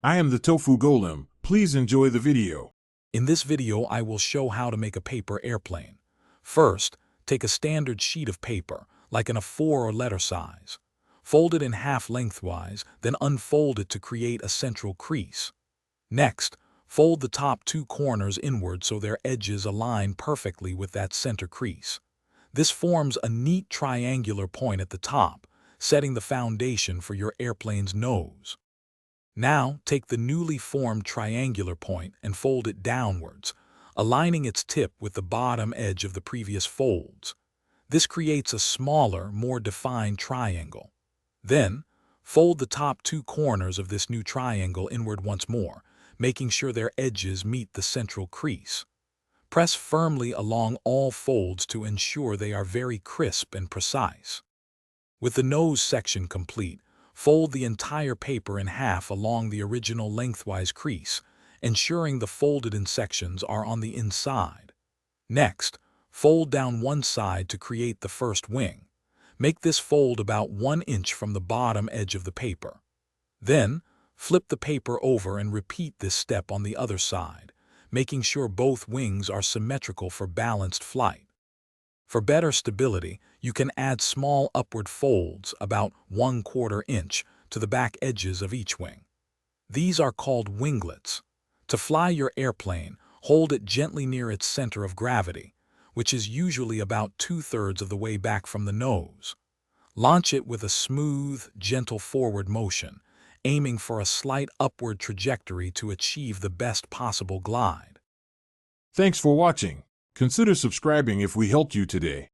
I am the Tofu Golem. Please enjoy the video. In this video, I will show how to make a paper airplane. First, take a standard sheet of paper, like in a 4 or letter size. Fold it in half lengthwise, then unfold it to create a central crease. Next, fold the top 2 corners inward so their edges align perfectly with that center crease. This forms a neat triangular point at the top, setting the foundation for your airplane's nose. Now, take the newly formed triangular point and fold it downwards, aligning its tip with the bottom edge of the previous folds. This creates a smaller, more defined triangle. Then, fold the top 2 corners of this new triangle inward once more, making sure their edges meet the central crease. Press firmly along all folds to ensure they are very crisp and precise. With the nose section complete, fold the entire paper in half along the original lengthwise crease, ensuring the folded-in sections are on the inside. Next, fold down one side to create the first wing. Make this fold about 1 inch from the bottom edge of the paper. Then, flip the paper over and repeat this step on the other side, making sure both wings are symmetrical for balanced flight. For better stability, you can add small upward folds, about 1/4 inch, to the back edges of each wing. These are called winglets. To fly your airplane, hold it gently near its center of gravity, which is usually about 2/3 of the way back from the nose. Launch it with a smooth, gentle forward motion, aiming for a slight upward trajectory to achieve the best possible glide. Thanks for watching. Consider subscribing if we helped you today.